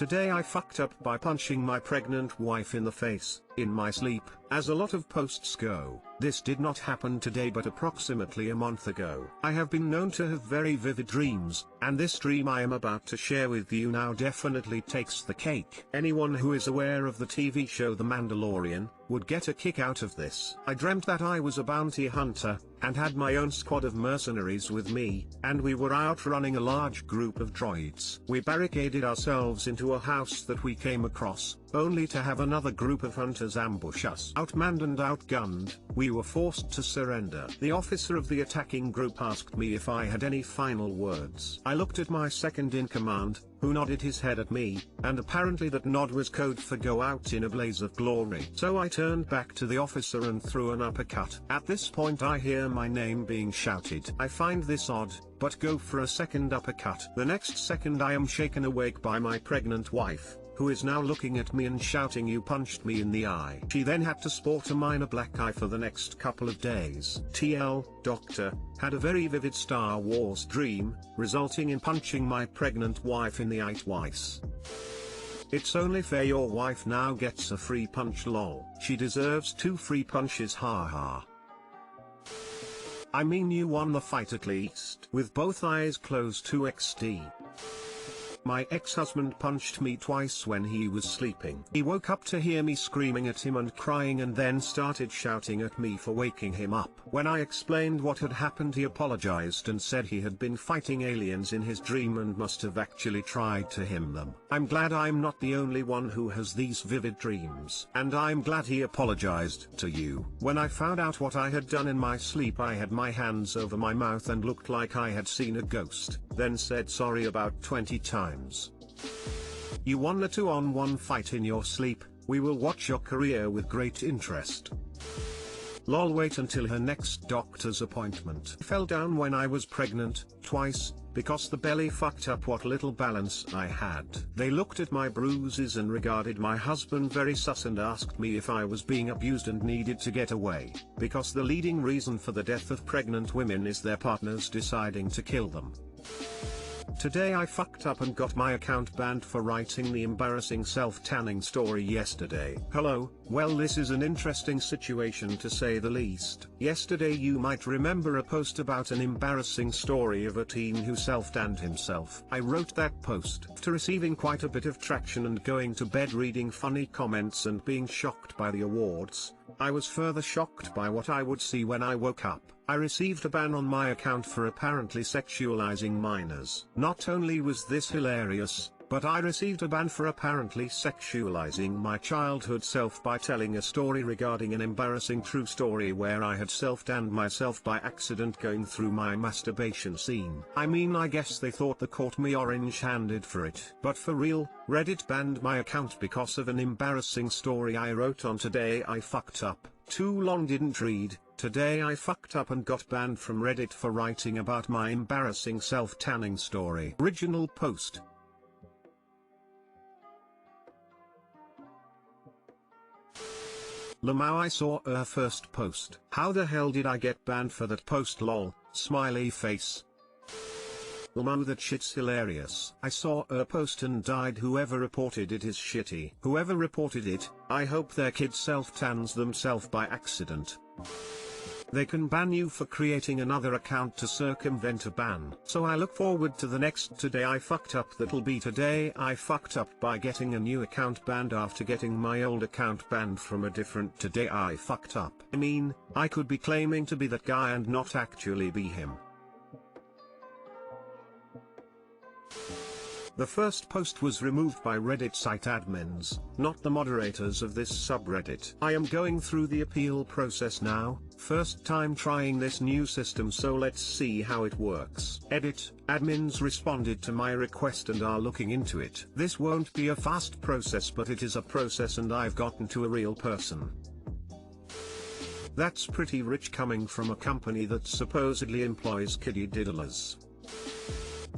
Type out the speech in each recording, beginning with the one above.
Today I fucked up by punching my pregnant wife in the face, in my sleep. As a lot of posts go, this did not happen today but approximately a month ago. I have been known to have very vivid dreams, and this dream I am about to share with you now definitely takes the cake. Anyone who is aware of the TV show The Mandalorian, would get a kick out of this. I dreamt that I was a bounty hunter, and had my own squad of mercenaries with me, and we were outrunning a large group of droids. We barricaded ourselves into a house that we came across, only to have another group of hunters ambush us. Outmanned and outgunned, we were forced to surrender. The officer of the attacking group asked me if I had any final words. I looked at my second in command, who nodded his head at me, and apparently that nod was code for go out in a blaze of glory. So I turned back to the officer and threw an uppercut. At this point I hear my name being shouted. I find this odd, but go for a second uppercut. The next second I am shaken awake by my pregnant wife, who is now looking at me and shouting, "You punched me in the eye." She then had to sport a minor black eye for the next couple of days. TL, doctor, had a very vivid Star Wars dream, resulting in punching my pregnant wife in the eye twice. It's only fair your wife now gets a free punch lol. She deserves 2 free punches haha. I mean you won the fight at least. With both eyes closed 2XD. My ex-husband punched me twice when he was sleeping. He woke up to hear me screaming at him and crying and then started shouting at me for waking him up. When I explained what had happened, he apologized and said he had been fighting aliens in his dream and must have actually tried to him them. I'm glad I'm not the only one who has these vivid dreams. And I'm glad he apologized to you. When I found out what I had done in my sleep, I had my hands over my mouth and looked like I had seen a ghost, then said sorry about 20 times. You won a 2-on-1 fight in your sleep. We will watch your career with great interest. Lol, wait until her next doctor's appointment. I fell down when I was pregnant, twice, because the belly fucked up what little balance I had. They looked at my bruises and regarded my husband very sus and asked me if I was being abused and needed to get away, because the leading reason for the death of pregnant women is their partners deciding to kill them. Today I fucked up and got my account banned for writing the embarrassing self-tanning story yesterday. Hello, well, this is an interesting situation to say the least. Yesterday you might remember a post about an embarrassing story of a teen who self-tanned himself. I wrote that post after receiving quite a bit of traction and going to bed reading funny comments and being shocked by the awards. I was further shocked by what I would see when I woke up. I received a ban on my account for apparently sexualizing minors. Not only was this hilarious, but I received a ban for apparently sexualizing my childhood self by telling a story regarding an embarrassing true story where I had self-tanned myself by accident going through my masturbation scene. I mean, I guess they thought they caught me orange-handed for it. But for real, Reddit banned my account because of an embarrassing story I wrote on Today I Fucked Up. Too long didn't read. Today I fucked up and got banned from Reddit for writing about my embarrassing self-tanning story. Original post. Lamau, I saw her first post. How the hell did I get banned for that post lol, smiley face. Lamau, that shit's hilarious. I saw her post and died. Whoever reported it is shitty. Whoever reported it, I hope their kid self-tans themselves by accident. They can ban you for creating another account to circumvent a ban. So I look forward to the next Today I Fucked Up. That'll be Today I Fucked Up by getting a new account banned after getting my old account banned from a different Today I Fucked Up. I mean, I could be claiming to be that guy and not actually be him. The first post was removed by Reddit site admins, not the moderators of this subreddit. I am going through the appeal process now, first time trying this new system, so let's see how it works. Edit, admins responded to my request and are looking into it. This won't be a fast process, but it is a process and I've gotten to a real person. That's pretty rich coming from a company that supposedly employs kiddie diddlers.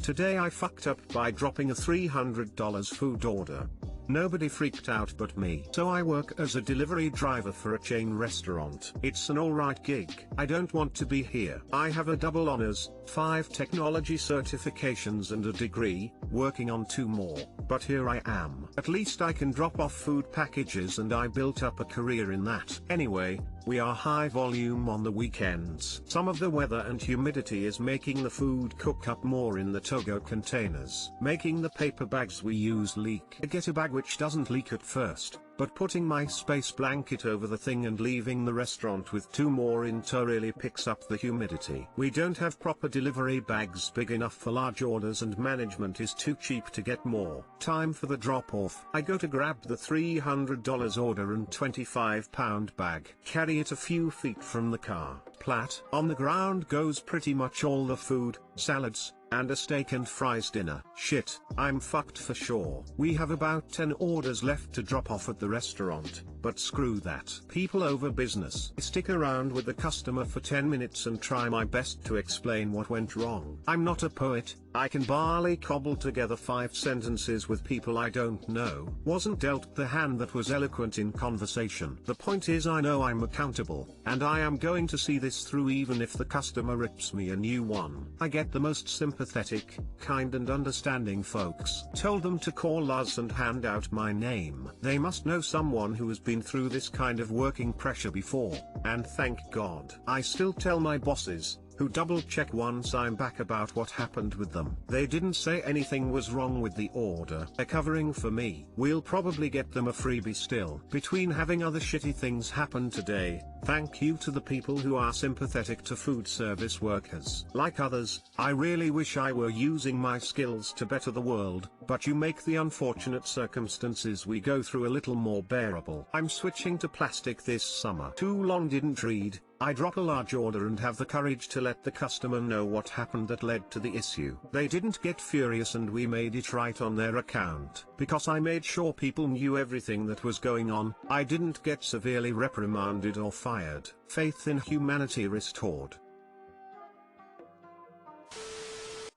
Today I fucked up by dropping a $300 food order. Nobody freaked out but me. So I work as a delivery driver for a chain restaurant. It's an alright gig. I don't want to be here. I have a double honors, 5 technology certifications and a degree, working on 2 more. But here I am. At least I can drop off food packages and I built up a career in that. Anyway, we are high volume on the weekends. Some of the weather and humidity is making the food cook up more in the Togo containers, making the paper bags we use leak. I get a bag which doesn't leak at first, but putting my space blanket over the thing and leaving the restaurant with 2 more in tow really picks up the humidity. We don't have proper delivery bags big enough for large orders and management is too cheap to get more. Time for the drop off. I go to grab the $300 order and £25 bag. Carry it a few feet from the car. Plat. On the ground goes pretty much all the food, salads, and a steak and fries dinner. Shit, I'm fucked for sure. We have about 10 orders left to drop off at the restaurant, but screw that. People over business. I stick around with the customer for 10 minutes and try my best to explain what went wrong. I'm not a poet, I can barely cobble together 5 sentences with people I don't know. Wasn't dealt the hand that was eloquent in conversation. The point is I know I'm accountable, and I am going to see this through even if the customer rips me a new one. I get the most sympathetic, kind and understanding folks. Told them to call us and hand out my name. They must know someone who has been through this kind of working pressure before, and thank God. I still tell my bosses, who double check once I'm back about what happened with them. They didn't say anything was wrong with the order. They're covering for me. We'll probably get them a freebie still. Between having other shitty things happen today, thank you to the people who are sympathetic to food service workers. Like others, I really wish I were using my skills to better the world, but you make the unfortunate circumstances we go through a little more bearable. I'm switching to plastic this summer. Too long didn't read. I drop a large order and have the courage to let the customer know what happened that led to the issue. They didn't get furious and we made it right on their account. Because I made sure people knew everything that was going on, I didn't get severely reprimanded or fired. Faith in humanity restored.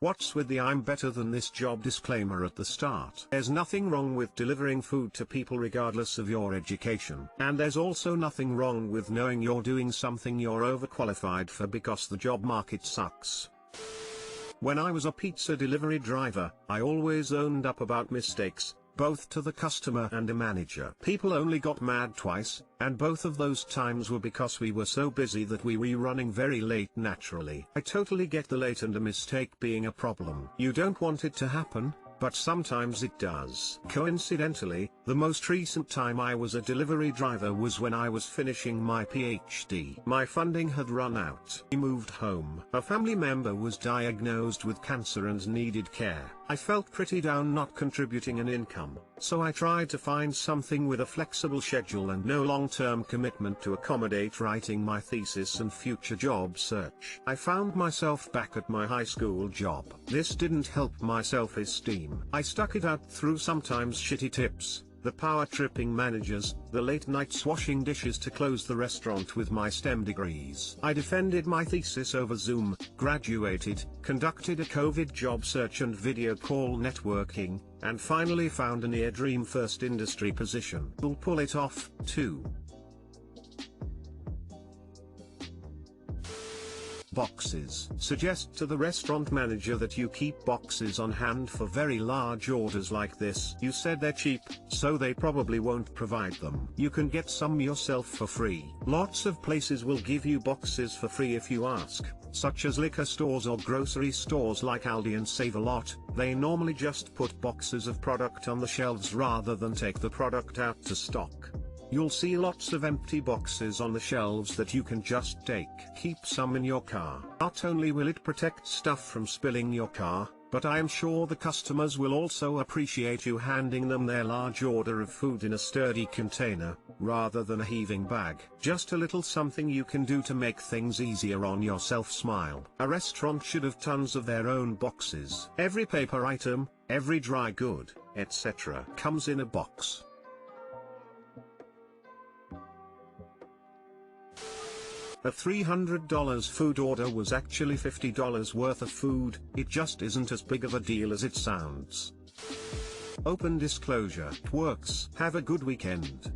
What's with the "I'm better than this job" disclaimer at the start? There's nothing wrong with delivering food to people regardless of your education. And there's also nothing wrong with knowing you're doing something you're overqualified for because the job market sucks. When I was a pizza delivery driver, I always owned up about mistakes, both to the customer and a manager. People only got mad twice, and both of those times were because we were so busy that we were running very late naturally. I totally get the late and a mistake being a problem. You don't want it to happen, but sometimes it does. Coincidentally, the most recent time I was a delivery driver was when I was finishing my PhD. My funding had run out. We moved home. A family member was diagnosed with cancer and needed care. I felt pretty down not contributing an income, so I tried to find something with a flexible schedule and no long-term commitment to accommodate writing my thesis and future job search. I found myself back at my high school job. This didn't help my self-esteem. I stuck it out through sometimes shitty tips, the power-tripping managers, the late nights washing dishes to close the restaurant with my STEM degrees. I defended my thesis over Zoom, graduated, conducted a COVID job search and video call networking, and finally found a near dream first industry position. We'll pull it off, too. Boxes. Suggest to the restaurant manager that you keep boxes on hand for very large orders like this. You said they're cheap, so they probably won't provide them. You can get some yourself for free. Lots of places will give you boxes for free if you ask, such as liquor stores or grocery stores like Aldi and Save a Lot. They normally just put boxes of product on the shelves rather than take the product out to stock. You'll see lots of empty boxes on the shelves that you can just take. Keep some in your car. Not only will it protect stuff from spilling your car, but I am sure the customers will also appreciate you handing them their large order of food in a sturdy container, rather than a heaving bag. Just a little something you can do to make things easier on yourself. Smile. A restaurant should have tons of their own boxes. Every paper item, every dry good, etc. comes in a box. A $300 food order was actually $50 worth of food. It just isn't as big of a deal as it sounds. Open disclosure works. Have a good weekend.